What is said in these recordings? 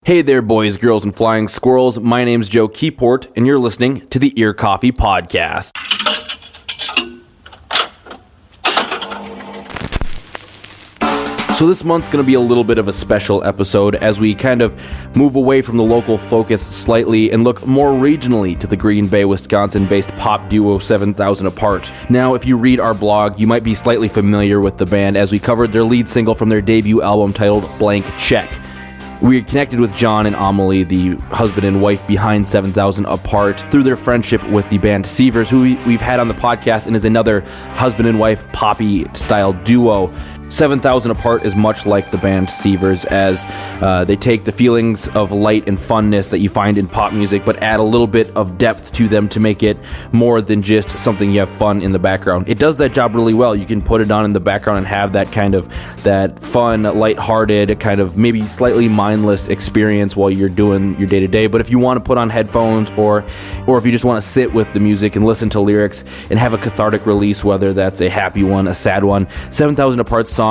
Hey there, boys, girls, and flying squirrels. My name's Joe Keyport, and you're listening to the Ear Coffee Podcast. So this month's going to be a little bit of a special episode as we kind of move away from the local focus slightly and look more regionally to the Green Bay, Wisconsin-based pop duo 7000 Apart. Now, if you read our blog, you might be slightly familiar with the band as we covered their lead single from their debut album titled Blank Check. We connected with John and Amelie, the husband and wife behind 7000 Apart, through their friendship with the band Seavers, who we've had on the podcast and is another husband and wife poppy-style duo. 7000 Apart is much like the band Seavers as they take the feelings of light and funness that you find in pop music, but add a little bit of depth to them to make it more than just something you have fun in the background. It does that job really well. You can put it on in the background and have that kind of that fun, lighthearted, kind of maybe slightly mindless experience while you're doing your day-to-day. But if you want to put on headphones or if you just want to sit with the music and listen to lyrics and have a cathartic release, whether that's a happy one, a sad one, 7000 Apart songs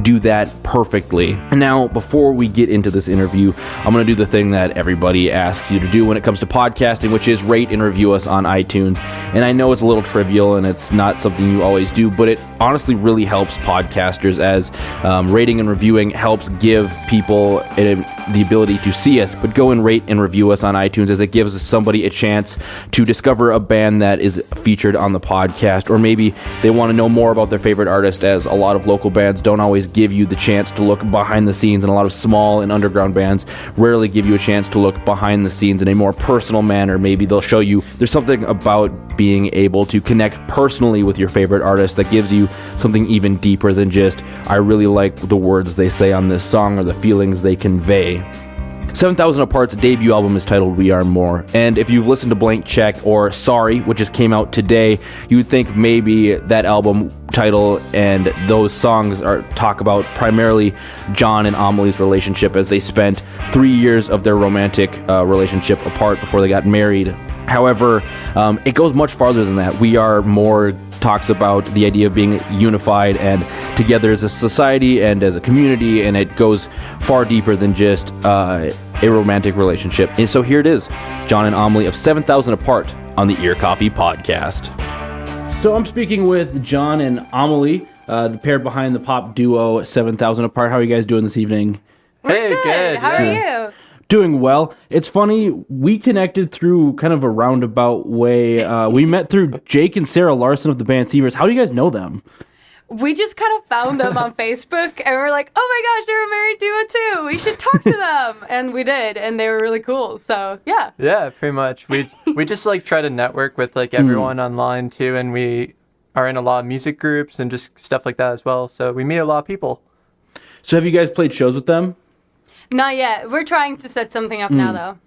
do that perfectly. And now, before we get into this interview, I'm going to do the thing that everybody asks you to do when it comes to podcasting, which is rate and review us on iTunes. And I know it's a little trivial and it's not something you always do, but it honestly really helps podcasters as rating and reviewing helps give people the ability to see us, but go and rate and review us on iTunes as it gives somebody a chance to discover a band that is featured on the podcast, or maybe they want to know more about their favorite artist, as a lot of local bands don't always give you the chance to look behind the scenes, and a lot of small and underground bands rarely give you a chance to look behind the scenes in a more personal manner. Maybe they'll show you there's something about being able to connect personally with your favorite artist that gives you something even deeper than just, I really like the words they say on this song or the feelings they convey. 7000 Apart's debut album is titled We Are More, and if you've listened to Blank Check or Sorry, which just came out today, you would think maybe that album title and those songs talk about primarily John and Amelie's relationship as they spent 3 years of their romantic relationship apart before they got married. However, it goes much farther than that. We Are More talks about the idea of being unified and together as a society and as a community, and it goes far deeper than just a romantic relationship. And so here it is, John and Amelie of 7000 Apart on the Ear Coffee Podcast. So I'm speaking with John and Amelie, the pair behind the pop duo 7000 Apart. How are you guys doing this evening? We're good. How are you? Doing well. It's funny, we connected through kind of a roundabout way. We met through Jake and Sarah Larson of the band Seavers. How do you guys know them? We just kind of found them on Facebook, and we're like, oh my gosh, they're a married duo too. We should talk to them. And we did, and they were really cool. So, yeah. Yeah, pretty much. We just like try to network with like everyone online too, and we are in a lot of music groups and just stuff like that as well. So we meet a lot of people. So have you guys played shows with them? Not yet. We're trying to set something up now, though.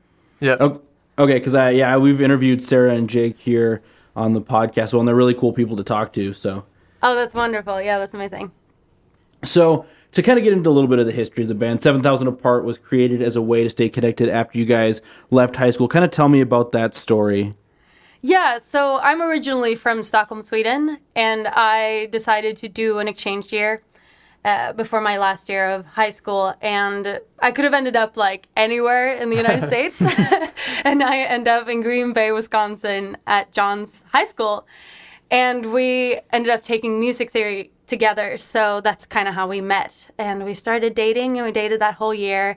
Yeah. Okay, because we've interviewed Sarah and Jake here on the podcast, and they're really cool people to talk to. So. Oh, that's wonderful. Yeah, that's amazing. So to kind of get into a little bit of the history of the band, 7000 Apart was created as a way to stay connected after you guys left high school. Kind of tell me about that story. Yeah, so I'm originally from Stockholm, Sweden, and I decided to do an exchange year before my last year of high school, and I could have ended up like anywhere in the United States, and I ended up in Green Bay, Wisconsin at John's high school, and we ended up taking music theory together, so that's kind of how we met, and we started dating, and we dated that whole year,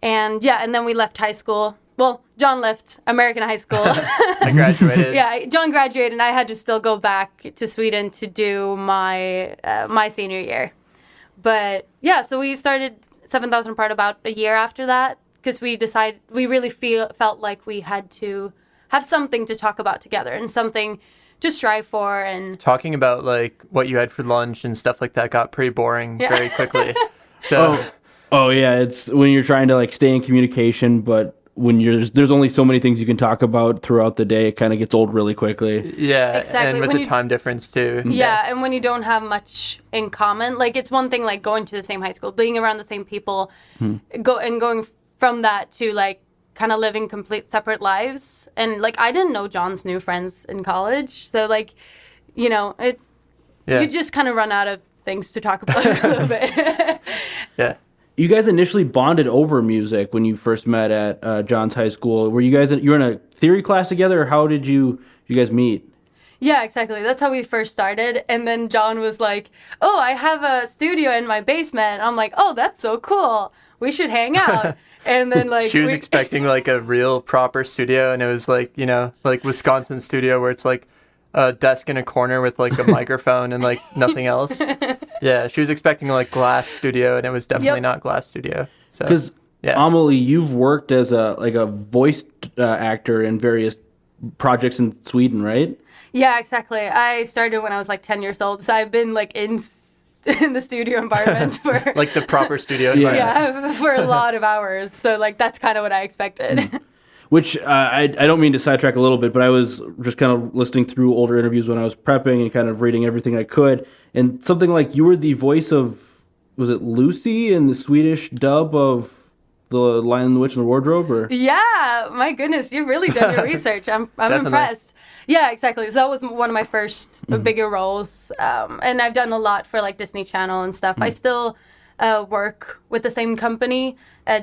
and then we left high school. Well, John left American high school. I graduated. Yeah, John graduated, and I had to still go back to Sweden to do my senior year. But yeah, so we started 7000 Apart about a year after that because we really felt like we had to have something to talk about together and something to strive for. And talking about like what you had for lunch and stuff like that got pretty boring very quickly. So oh yeah, it's when you're trying to like stay in communication, but when there's only so many things you can talk about throughout the day, it kind of gets old really quickly. Yeah, exactly. And with the time difference too. Yeah, and when you don't have much in common, like it's one thing like going to the same high school, being around the same people, going from that to like kind of living complete separate lives. And like I didn't know John's new friends in college, so like, you just kind of run out of things to talk about a little bit. Yeah. you guys initially bonded over music when you first met at John's high school. Were you guys you were in a theory class together, or how did you guys meet? Yeah, exactly. That's how we first started. And then John was like, "Oh, I have a studio in my basement." I'm like, "Oh, that's so cool. We should hang out." And then like She was expecting like a real proper studio, and it was like, you know, like Wisconsin studio where it's like a desk in a corner with like a microphone and like nothing else. Yeah, she was expecting like glass studio, and it was definitely not glass studio. So Because Amelie, you've worked as a voice actor in various projects in Sweden, right? Yeah, exactly. I started when I was like 10 years old, so I've been like in the studio environment for like the proper studio. yeah, for a lot of hours. So like that's kind of what I expected. Which I don't mean to sidetrack a little bit, but I was just kind of listening through older interviews when I was prepping and kind of reading everything I could. And something like you were the voice of, was it Lucy in the Swedish dub of The Lion, the Witch, and the Wardrobe? Or Yeah, my goodness, you've really done your research. I'm impressed. Yeah, exactly. So that was one of my first bigger roles, and I've done a lot for like Disney Channel and stuff. I still work with the same company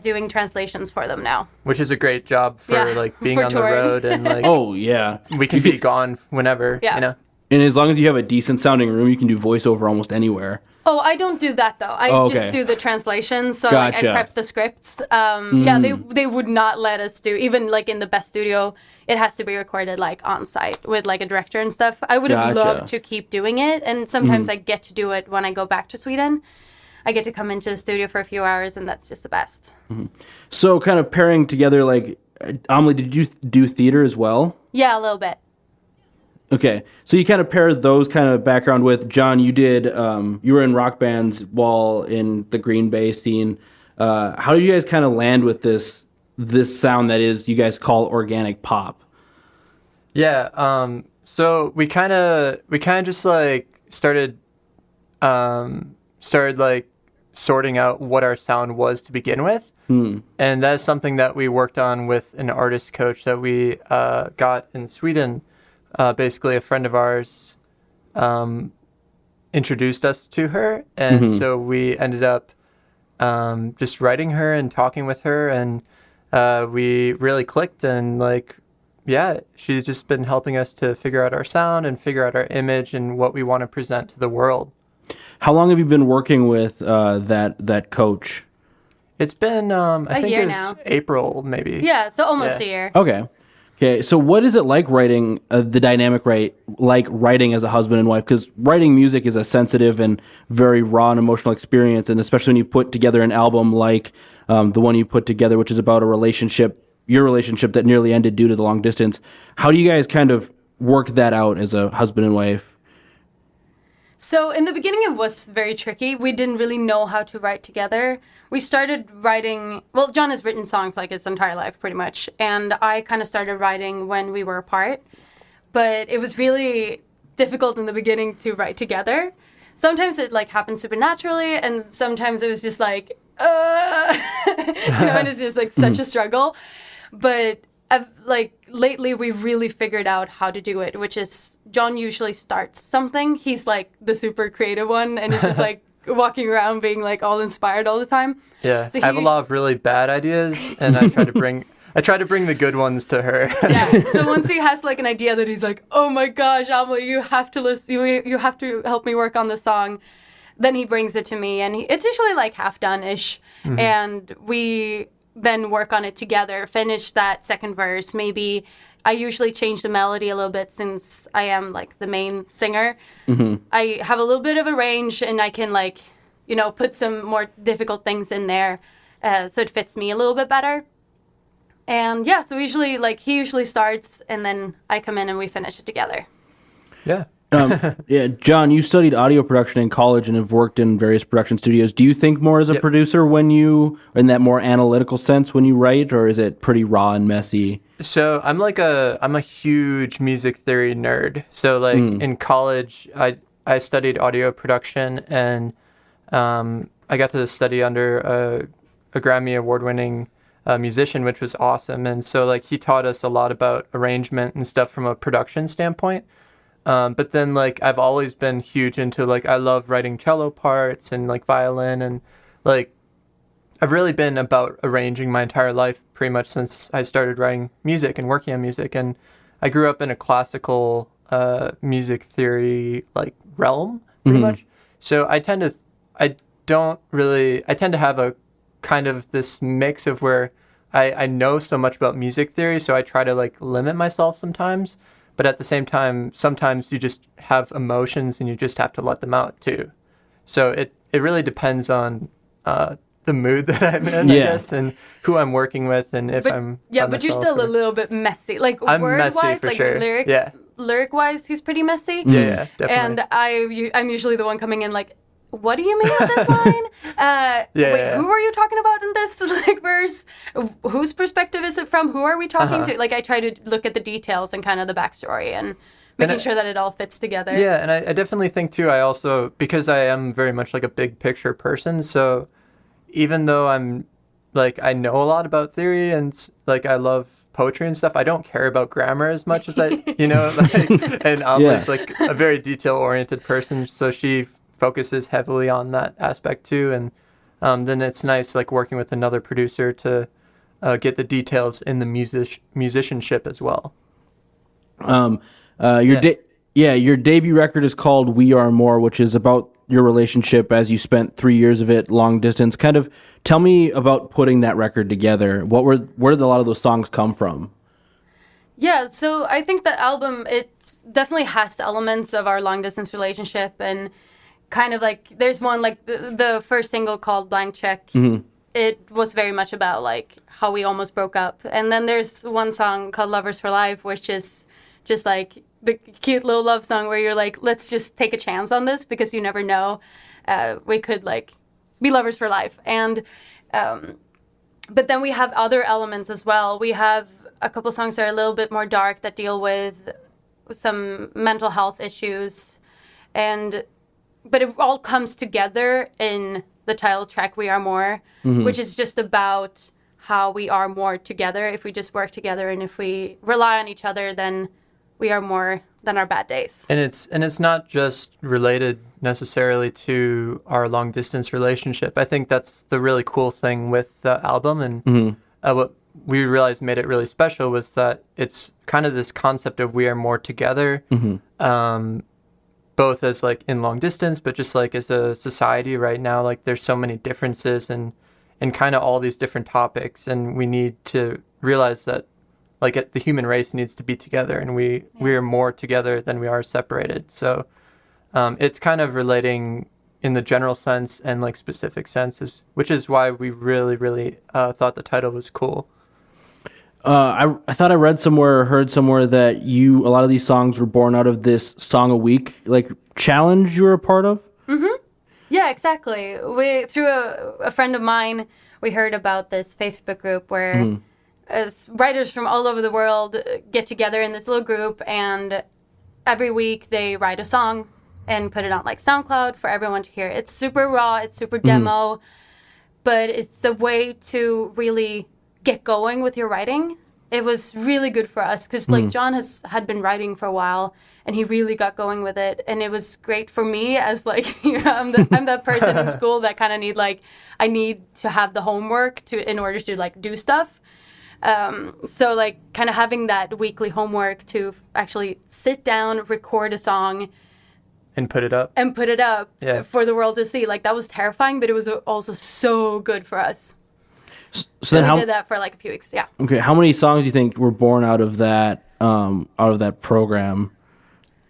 doing translations for them now. Which is a great job for like being for on touring. the road and like oh yeah, we can be gone whenever. Yeah. You know. and as long as you have a decent sounding room, you can do voiceover almost anywhere. Oh, I don't do that though. I okay. just do the translations. So Gotcha. like I prep the scripts. Yeah, they would not let us do, even like in the best studio, it has to be recorded like on site with like a director and stuff. I would have Gotcha. loved to keep doing it, and sometimes I get to do it when I go back to Sweden. I get to come into the studio for a few hours, and that's just the best. So kind of pairing together, like Amelie, did you do theater as well? Yeah, a little bit. Okay, so you kind of paired those kind of background with John. You did you were in rock bands while in the Green Bay scene. How did you guys kind of land with this sound that is you guys call organic pop? Yeah. So we kind of just like started like sorting out what our sound was to begin with. And that's something that we worked on with an artist coach that we got in Sweden. Basically, a friend of ours introduced us to her, and so we ended up just writing her and talking with her, and we really clicked. And like, yeah, she's just been helping us to figure out our sound and figure out our image and what we want to present to the world. How long have you been working with that coach? It's been I think year it was now. April maybe. Yeah, so almost a year. Okay. So what is it like writing the dynamic like writing as a husband and wife? Because writing music is a sensitive and very raw and emotional experience, and especially when you put together an album like the one you put together, which is about your relationship that nearly ended due to the long distance. How do you guys kind of work that out as a husband and wife? So in the beginning, it was very tricky. We didn't really know how to write together. We started writing, well, John has written songs like his entire life, pretty much. And I kind of started writing when we were apart. But it was really difficult in the beginning to write together. Sometimes it like happened supernaturally, and sometimes it was just like, and it's just like such a struggle. But lately we've really figured out how to do it, which is John usually starts something. He's like the super creative one, and he's just like walking around being like all inspired all the time. Yeah, So I have a lot of really bad ideas, and I try to bring the good ones to her. Yeah. So once he has like an idea that he's like, oh my gosh, Amelie, you have to listen. You have to help me work on the song. Then he brings it to me, and it's usually like half done-ish, and we then work on it together, finish that second verse. Maybe I usually change the melody a little bit since I am like the main singer. I have a little bit of a range, and I can like, put some more difficult things in there, so it fits me a little bit better. And yeah, so usually like he usually starts, and then I come in and we finish it together. Yeah. Yeah, John, you studied audio production in college and have worked in various production studios. Do you think more as a producer when you, in that more analytical sense, when you write, or is it pretty raw and messy? So I'm a huge music theory nerd. So like in college, I studied audio production, and I got to study under a Grammy award-winning musician, which was awesome. And so like he taught us a lot about arrangement and stuff from a production standpoint. But then like I've always been huge into like I love writing cello parts and like violin, and like I've really been about arranging my entire life pretty much since I started writing music and working on music. And I grew up in a classical music theory like realm pretty much. So I tend to have a kind of this mix of where I know so much about music theory, so I try to like limit myself sometimes. But at the same time, sometimes you just have emotions and you just have to let them out too. So it really depends on the mood that I'm in, I guess, and who I'm working with, and if I'm by but you're myself still or, a little bit messy. Like I'm word messy wise, for like sure. lyric wise, he's pretty messy. Yeah, definitely. And I'm usually the one coming in like, what do you mean with this line? Who are you talking about in this like verse? Whose perspective is it from? Who are we talking to? Like I try to look at the details and kind of the backstory and making sure that it all fits together. Yeah, and I definitely think too, I also, because I am very much like a big picture person, so even though I know a lot about theory and like I love poetry and stuff, I don't care about grammar as much as and Amelie's like a very detail oriented person, so she focuses heavily on that aspect too, and then it's nice like working with another producer to get the details in the musicianship as well. Your debut record is called We Are More, which is about your relationship as you spent 3 years of it long distance. Kind of tell me about putting that record together. Where did a lot of those songs come from? Yeah, so I think the album, it definitely has elements of our long distance relationship, and kind of like there's one like the first single called Blank Check. It was very much about like how we almost broke up. And then there's one song called Lovers for Life, which is just like the cute little love song where you're like, let's just take a chance on this because you never know. We could like be lovers for life. And but then we have other elements as well. We have a couple songs that are a little bit more dark that deal with some mental health issues. But it all comes together in the title track, We Are More, which is just about how we are more together. If we just work together and if we rely on each other, then we are more than our bad days. And it's not just related necessarily to our long distance relationship. I think that's the really cool thing with the album, and what we realized made it really special was that it's kind of this concept of we are more together, both as like in long distance, but just like as a society right now, like there's so many differences and kind of all these different topics, and we need to realize that like the human race needs to be together, and we are more together than we are separated. So it's kind of relating in the general sense and like specific senses, which is why we really, really thought the title was cool. I thought I read somewhere or heard somewhere that a lot of these songs were born out of this Song a Week like challenge you were a part of. Yeah, exactly. Through a friend of mine, we heard about this Facebook group where as writers from all over the world get together in this little group, and every week they write a song and put it on like SoundCloud for everyone to hear. It's super raw, it's super demo, but it's a way to really get going with your writing. It was really good for us because like John had been writing for a while, and he really got going with it, and it was great for me as like I'm that person in school that kind of I need to have the homework in order to like do stuff. So like kind of having that weekly homework to actually sit down, record a song, and put it up for the world to see. Like that was terrifying, but it was also so good for us. So we did that for like a few weeks. Yeah. Okay. How many songs do you think were born out of that program?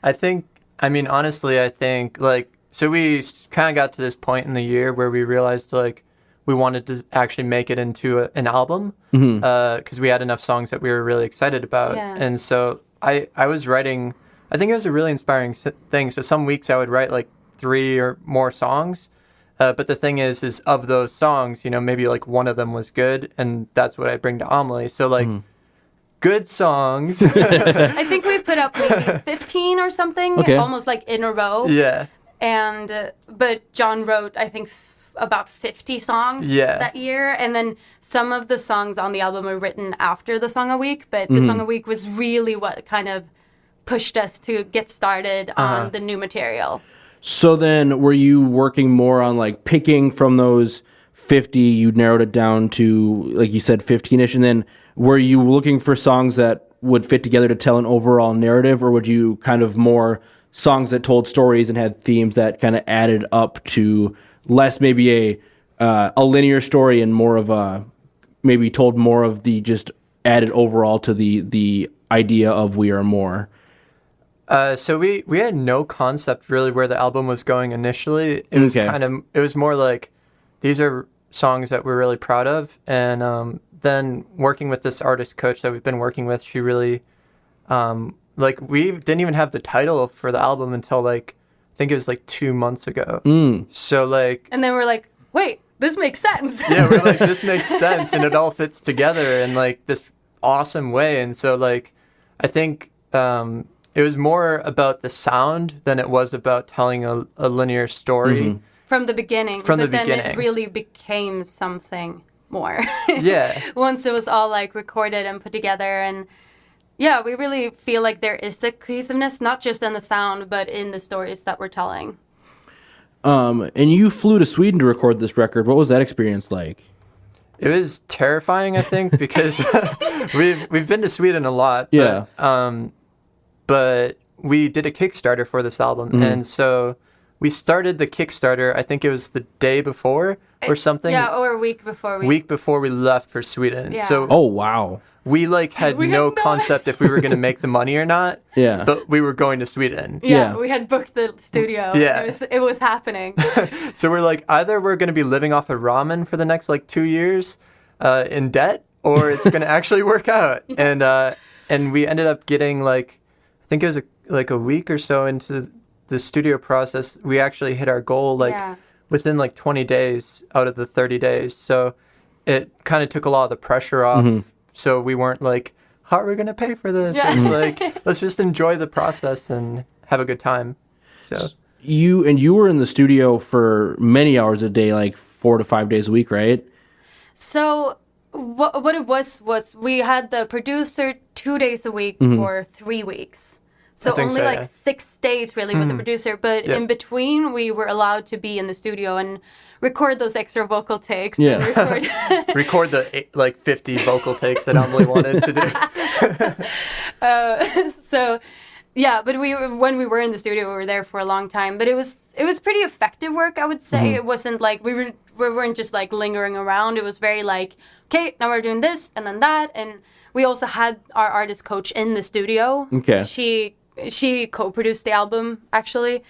Honestly, I think like, so we kind of got to this point in the year where we realized like we wanted to actually make it into an album because we had enough songs that we were really excited about. Yeah. And so I was writing, I think it was a really inspiring thing. So some weeks I would write like 3 or more songs. But the thing is of those songs, maybe like one of them was good, and that's what I bring to Amelie. So like good songs. I think we put up maybe 15 or something, almost like in a row. Yeah. And but John wrote, I think, about 50 songs that year, and then some of the songs on the album were written after the Song a Week. But the Song a Week was really what kind of pushed us to get started on the new material. So then were you working more on like picking from those 50, you narrowed it down to, like you said, 15-ish, and then were you looking for songs that would fit together to tell an overall narrative, or would you kind of more songs that told stories and had themes that kind of added up to less maybe a linear story and more of a, maybe told more of the just added overall to the idea of We Are More? So we had no concept really where the album was going initially. It was it was more like, these are songs that we're really proud of, and then working with this artist coach that we've been working with, she really like, we didn't even have the title for the album until like, I think it was like 2 months ago. So like, And then we're like, wait, this makes sense. yeah, we're like, this makes sense, and it all fits together in like this awesome way. And so like, I think it was more about the sound than it was about telling a linear story. From the beginning. But then it really became something more. Yeah. Once it was all like recorded and put together. And yeah, we really feel like there is a cohesiveness, not just in the sound, but in the stories that we're telling. And you flew to Sweden to record this record. What was that experience like? It was terrifying, I think, because we've been to Sweden a lot. Yeah. But we did a Kickstarter for this album, and so we started the Kickstarter, I think it was the day before or something. Yeah, or a week before we left for Sweden. Yeah. So Oh, wow. we like had no concept if we were going to make the money or not. Yeah. But we were going to Sweden. Yeah, we had booked the studio. Yeah. It was happening. So we're like, either we're going to be living off of ramen for the next like 2 years in debt, or it's going to actually work out. And we ended up getting like, I think it was like a week or so into the studio process, we actually hit our goal within like 20 days out of the 30 days. So it kind of took a lot of the pressure off. So we weren't like, how are we going to pay for this? Yeah. It's like, let's just enjoy the process and have a good time. So You were in the studio for many hours a day, like 4 to 5 days a week, right? So what it was we had the producer 2 days a week for 3 weeks. So only 6 days really with the producer, but in between we were allowed to be in the studio and record those extra vocal takes. Yeah. And record the like 50 vocal takes that Emily wanted to do. So yeah, but when we were in the studio, we were there for a long time. But it was pretty effective work, I would say. It wasn't like we weren't just like lingering around. It was very like, okay, now we're doing this and then that. And we also had our artist coach in the studio. Okay. She co-produced the album actually,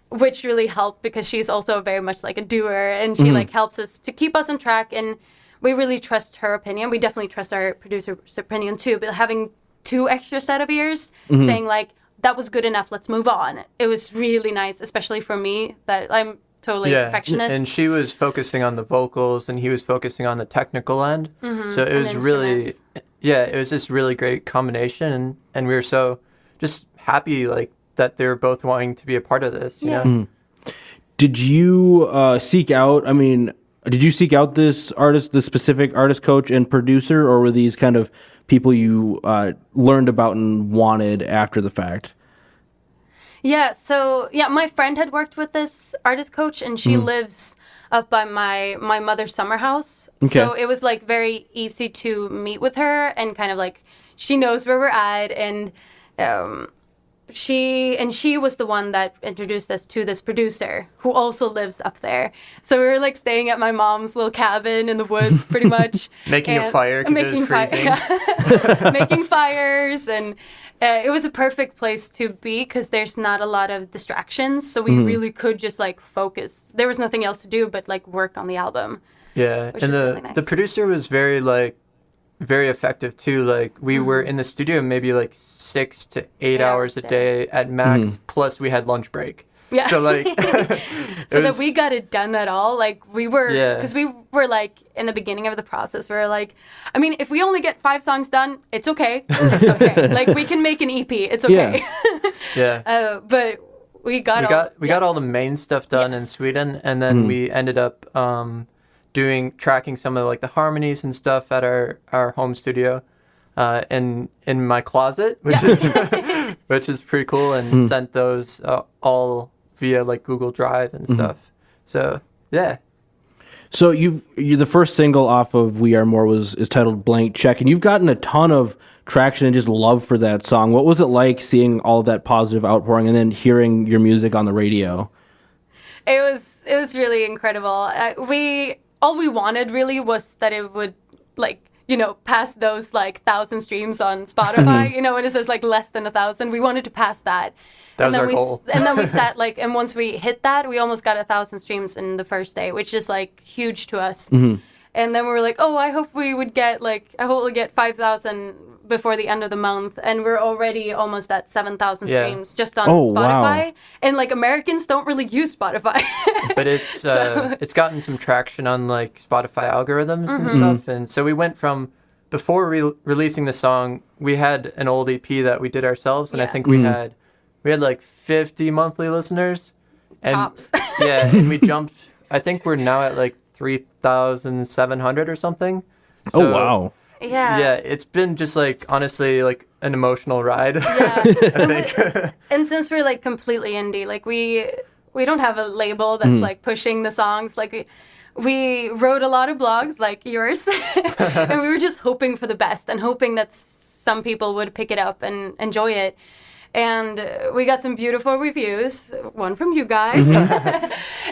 which really helped because she's also very much like a doer, and she like helps us to keep us on track. And we really trust her opinion. We definitely trust our producer's opinion too. But having 2 extra set of ears saying like, that was good enough, let's move on. It was really nice, especially for me that I'm totally perfectionist. And she was focusing on the vocals and he was focusing on the technical end. So it was really, it was this really great combination. And we were so just happy like that they were both wanting to be a part of this. You know? Did you seek out this artist, the specific artist coach and producer, or were these kind of people you learned about and wanted after the fact? Yeah, so my friend had worked with this artist coach, and she lives up by my mother's summer house. Okay. So it was like very easy to meet with her, and kind of like she knows where we're at, and she was the one that introduced us to this producer who also lives up there. So we were like staying at my mom's little cabin in the woods pretty much. Making a fire because it was freezing. Making fires, and it was a perfect place to be because there's not a lot of distractions. So we really could just like focus. There was nothing else to do but like work on the album. Yeah, which and is really nice. The producer was very effective too. Like we were in the studio maybe like 6 to 8 hours a day at max. Plus we had lunch break. Yeah. So like, that we got it done at all. Like we were, because we were like in the beginning of the process, we were like, I mean, if we only get 5 songs done, it's okay. It's okay. Like we can make an EP. It's okay. But we got all the main stuff done in Sweden, and then we ended up tracking some of like the harmonies and stuff at our home studio in my closet, which is pretty cool, and sent those all via like Google Drive and stuff. So So you the first single off of We Are More is titled Blank Check, and you've gotten a ton of traction and just love for that song. What was it like seeing all of that positive outpouring and then hearing your music on the radio? It was really incredible. All we wanted really was that it would like, pass those like 1,000 streams on Spotify. When it says like less than 1,000, we wanted to pass that. That was our goal. And then we sat and once we hit that, we almost got 1,000 streams in the first day, which is like huge to us. And then we were like, oh, I hope we'll get 5,000 before the end of the month, and we're already almost at 7,000 streams just on Spotify. Wow. And like Americans don't really use Spotify, but it's it's gotten some traction on like Spotify algorithms and stuff. And so we went from before releasing the song, we had an old EP that we did ourselves, and I think we had like 50 monthly listeners. And, tops. Yeah, and we jumped. I think we're now at like 3,700 or something. So, oh wow. Yeah, it's been just like honestly like an emotional ride. Yeah, and since we're like completely indie, like we don't have a label that's like pushing the songs. Like we wrote a lot of blogs like yours, and we were just hoping for the best and hoping that some people would pick it up and enjoy it. And we got some beautiful reviews, one from you guys.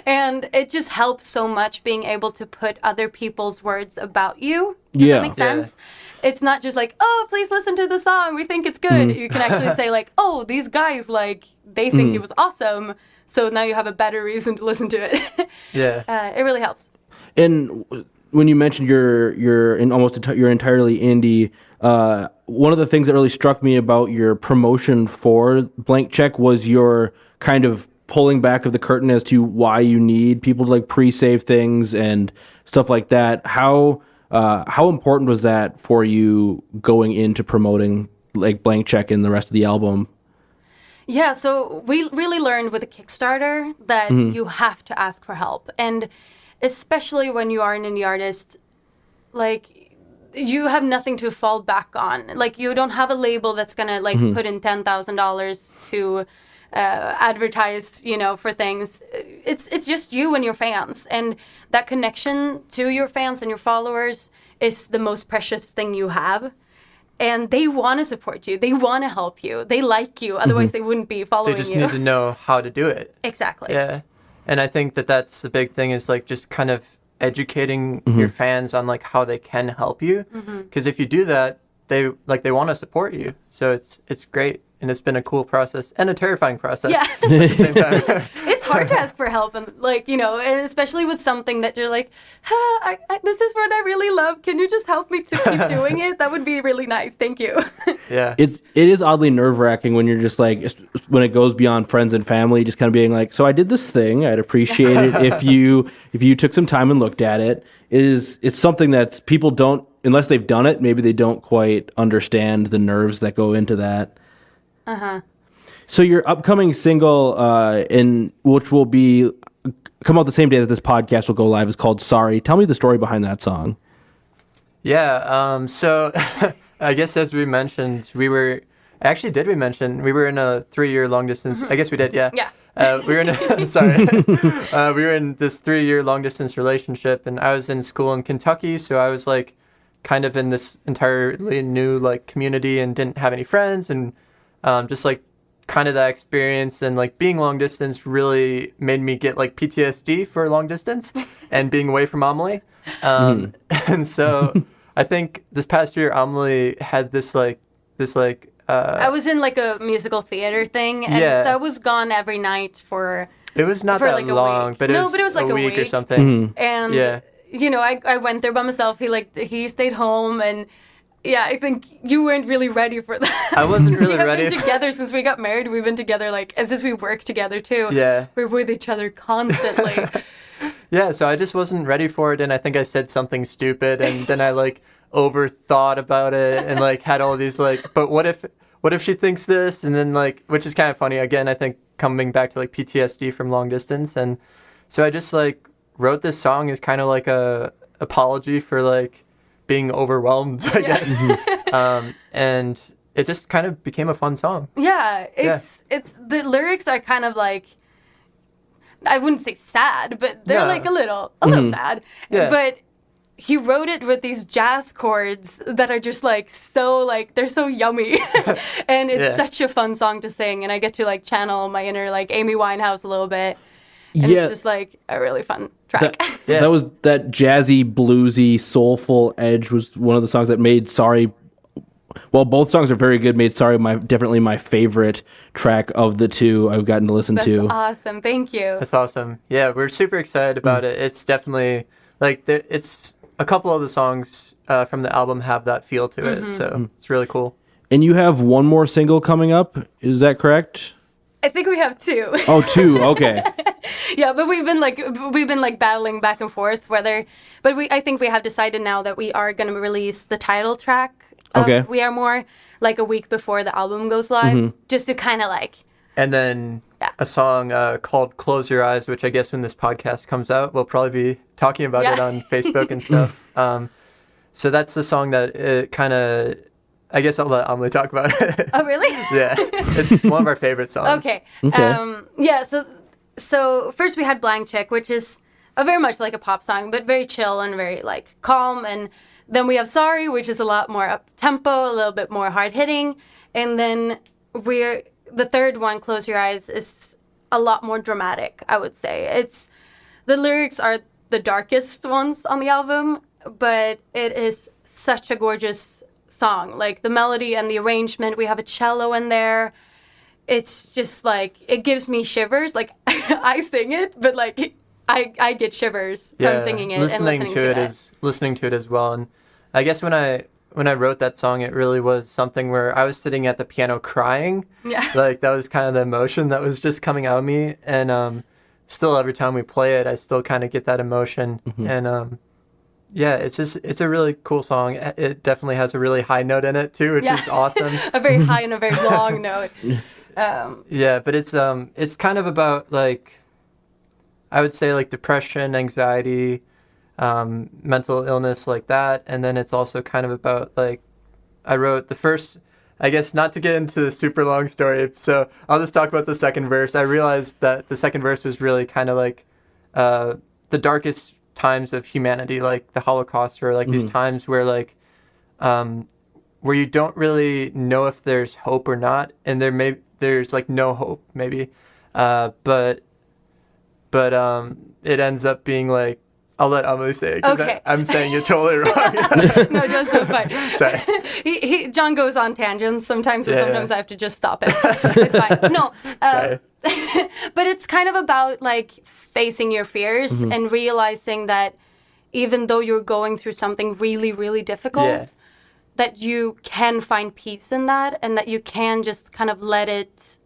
And it just helps so much being able to put other people's words about you. Does that make sense? Yeah. It's not just like, oh, please listen to the song. We think it's good. You can actually say like, oh, these guys, like, they think it was awesome. So now you have a better reason to listen to it. It really helps. And when you mentioned you're entirely indie, one of the things that really struck me about your promotion for Blank Check was your kind of pulling back of the curtain as to why you need people to like pre-save things and stuff like that. How important was that for you going into promoting like Blank Check and the rest of the album? Yeah, so we really learned with a Kickstarter that you have to ask for help. And especially when you are an indie artist, like, you have nothing to fall back on. Like, you don't have a label that's gonna like put in $10,000 to advertise, for things. It's just you and your fans, and that connection to your fans and your followers is the most precious thing you have. And they want to support you. They want to help you. They like you. Otherwise, they wouldn't be following you. They just need to know how to do it. Exactly. Yeah, and I think that's the big thing is like just kind of educating your fans on like how they can help you, because if you do that, they want to support you. So it's great, and it's been a cool process and a terrifying process at the same time. It's hard to ask for help, and like, and especially with something that you're like, this is what I really love. Can you just help me to keep doing it? That would be really nice. Thank you. Yeah. It is oddly nerve-wracking when you're just like, when it goes beyond friends and family, just kind of being like, so I did this thing. I'd appreciate it if you took some time and looked at it. It's something that people don't, unless they've done it, maybe they don't quite understand the nerves that go into that. So your upcoming single, which will come out the same day that this podcast will go live, is called Sorry. Tell me the story behind that song. Yeah, so I guess as we mentioned, we were in a 3-year long distance. I guess we did, yeah. Yeah. We were in we were in this 3-year long distance relationship, and I was in school in Kentucky, so I was like kind of in this entirely new like community and didn't have any friends, and just like kind of that experience and like being long distance really made me get like PTSD for long distance and being away from Amelie. And so I think this past year Amelie had this I was in like a musical theater thing, and so I was gone every night for it was not that like long, but it was like a week or something. And I went there by myself. He stayed home, and I think you weren't really ready for that. I wasn't really ready. We've been together since we got married. We've been together and since we work together too. Yeah, we're with each other constantly. Yeah, so I just wasn't ready for it, and I think I said something stupid, and then I like overthought about it, and like had all these like, but what if she thinks this, and then like, which is kind of funny. Again, I think coming back to like PTSD from long distance, and so I just like wrote this song as kind of like a apology for like being overwhelmed, I guess. And it just kind of became a fun song. Yeah, it's the lyrics are kind of like, I wouldn't say sad, but they're No. like a little sad. Yeah. But he wrote it with these jazz chords that are just like so like they're so yummy, and it's Yeah. such a fun song to sing, and I get to like channel my inner like Amy Winehouse a little bit, and Yeah. it's just like a really fun track. Yeah. That was that jazzy, bluesy, soulful edge was one of the songs that made Sorry. Well, both songs are very good. Made Sorry definitely my favorite track of the two I've gotten to listen That's to. awesome. Thank you. That's awesome. Yeah, we're super excited about it. It's definitely like it's a couple of the songs from the album have that feel to it, so it's really cool. And you have one more single coming up. Is that correct? I think we have two. Oh, two. Okay. Yeah, but we've been like battling back and forth whether, but I think we have decided now that we are going to release the title track of Okay. We Are More like a week before the album goes live, just to kind of like And then Yeah. a song called Close Your Eyes, which I guess when this podcast comes out, we'll probably be talking about it Yeah. on Facebook and stuff. So that's the song that it kind of, I guess I'll let Amelie talk about it. Oh really? Yeah, it's one of our favorite songs. Okay. Okay. Yeah. So first we had Blank Check, which is a very much like a pop song, but very chill and very like calm. And then we have Sorry, which is a lot more up tempo, a little bit more hard hitting. And then the third one, Close Your Eyes, is a lot more dramatic. I would say the lyrics are the darkest ones on the album, but it is such a gorgeous song. Like the melody and the arrangement. We have a cello in there. It's just like it gives me shivers. Like I sing it, but like I get shivers from singing it and listening to it. Listening to it as well. And I guess when I wrote that song, it really was something where I was sitting at the piano crying. Yeah. Like that was kind of the emotion that was just coming out of me. And still every time we play it, I still kind of get that emotion. And yeah, it's a really cool song. It definitely has a really high note in it too, which is awesome. A very high and a very long note. Yeah, but it's kind of about like, I would say like depression, anxiety, mental illness like that. And then it's also kind of about like, I wrote the first, I guess not to get into the super long story. So I'll just talk about the second verse. I realized that the second verse was really kind of like the darkest times of humanity, like the Holocaust, or like these times where like, where you don't really know if there's hope or not. And there's like no hope maybe. But it ends up being like, I'll let Amelie say it because Okay. I'm saying it totally wrong. No, John's so fine. Sorry. John goes on tangents sometimes, so Yeah, sometimes I have to just stop it. It's fine. No, Sorry. but it's kind of about like facing your fears and realizing that even though you're going through something really, really difficult, Yeah. that you can find peace in that, and that you can just kind of let it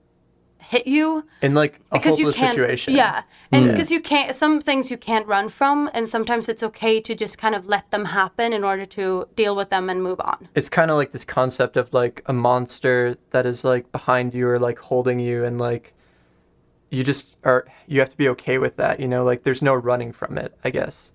hit you. In like a Because you hopeless can't, situation. yeah, and because you can't, some things you can't run from, and sometimes it's okay to just kind of let them happen in order to deal with them and move on. It's kind of like this concept of like a monster that is like behind you or like holding you, and like you have to be okay with that, you know, like there's no running from it, I guess.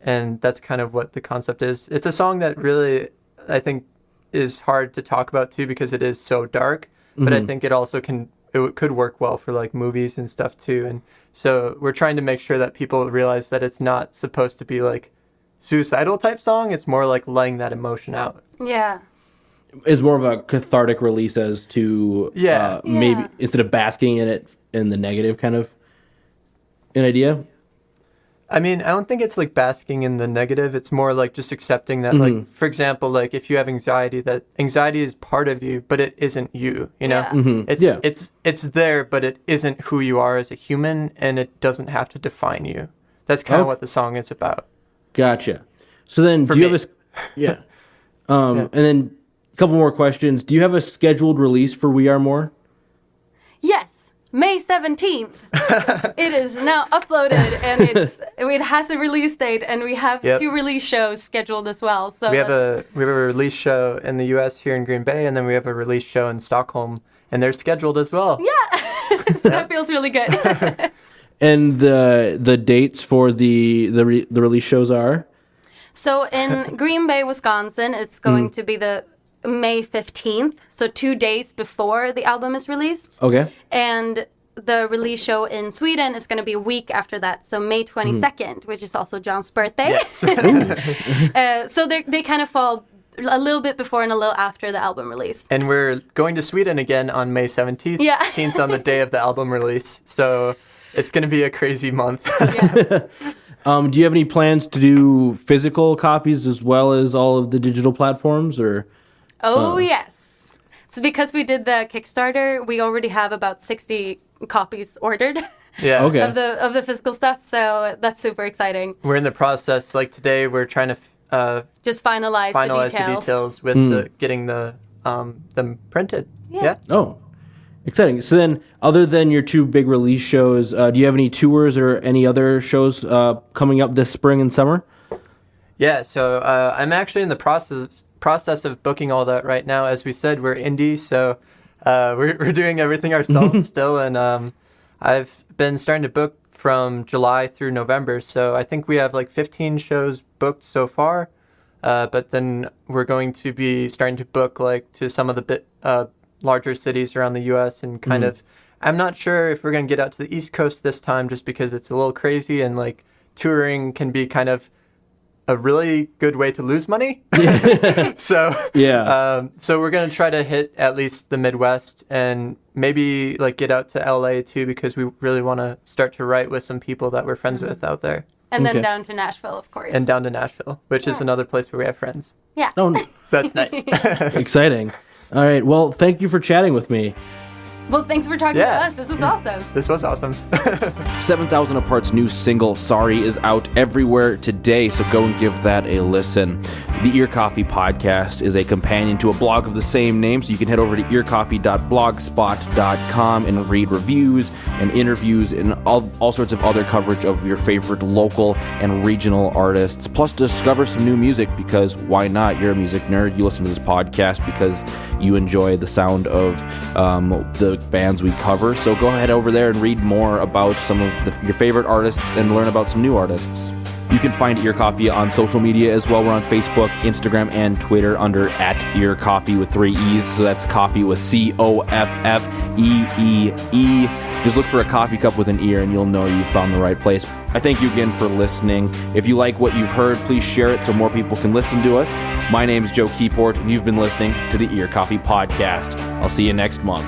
And that's kind of what the concept is. It's a song that really, I think, is hard to talk about too because it is so dark, but I think it also could work well for like movies and stuff too. And so we're trying to make sure that people realize that it's not supposed to be like suicidal type song. It's more like letting that emotion out. Yeah. Is more of a cathartic release as to maybe Yeah. instead of basking in it in the negative kind of an idea. I mean, I don't think it's like basking in the negative. It's more like just accepting that, like, for example, like if you have anxiety, that anxiety is part of you, but it isn't you, you know? Yeah. It's there, but it isn't who you are as a human, and it doesn't have to define you. That's kind of what the song is about. Gotcha. So then, For do you me. have and then a couple more questions. Do you have a scheduled release for We Are More? Yes. May 17th. It is now uploaded, and it has a release date, and we have 2 release shows scheduled as well. So We have a release show in the U.S. here in Green Bay, and then we have a release show in Stockholm, and they're scheduled as well. yeah. So that feels really good. And the dates for the release shows are? So in Green Bay, Wisconsin, it's going to be the May 15th, so 2 days before the album is released. Okay. And the release show in Sweden is going to be a week after that, so May 22nd, which is also John's birthday. Yes. So they kind of fall a little bit before and a little after the album release. And we're going to Sweden again on May 17th, Yeah. 18th on the day of the album release. So it's going to be a crazy month. Yeah. Do you have any plans to do physical copies as well as all of the digital platforms, or? Oh, yes. So because we did the Kickstarter, we already have about 60 copies ordered Yeah. Okay. of the physical stuff. So that's super exciting. We're in the process. Like today, we're trying to Just finalize finalize the details with getting them printed. Yeah. Oh, exciting. So then, other than your two big release shows, do you have any tours or any other shows coming up this spring and summer? Yeah, so I'm actually in the process of booking all that right now. As we said, we're indie, so we're doing everything ourselves still, and I've been starting to book from July through November, so I think we have like 15 shows booked so far, but then we're going to be starting to book like to some of the larger cities around the U.S. and kind of, I'm not sure if we're going to get out to the East Coast this time just because it's a little crazy and like touring can be kind of a really good way to lose money. So we're going to try to hit at least the Midwest and maybe like get out to LA too, because we really want to start to write with some people that we're friends with out there. And then Okay. down to Nashville, of course. And down to Nashville, which is another place where we have friends. Yeah. Oh, So that's nice. exciting. All right. Well, thank you for chatting with me. Well, thanks for talking Yeah. to us. This was awesome. This was awesome. 7000 Apart's new single, Sorry, is out everywhere today, so go and give that a listen. The Ear Coffee podcast is a companion to a blog of the same name, so you can head over to earcoffee.blogspot.com and read reviews and interviews and all sorts of other coverage of your favorite local and regional artists, plus discover some new music, because why not? You're a music nerd. You listen to this podcast because you enjoy the sound of the bands we cover, so go ahead over there and read more about some of your favorite artists and learn about some new artists. You can find Ear Coffee on social media as well. We're on Facebook, Instagram, and Twitter under @EarCoffee with 3 E's. So that's coffee with COFFEEE. Just look for a coffee cup with an ear and you'll know you found the right place. I thank you again for listening. If you like what you've heard, please share it so more people can listen to us. My name's Joe Keyport, and you've been listening to the Ear Coffee Podcast. I'll see you next month.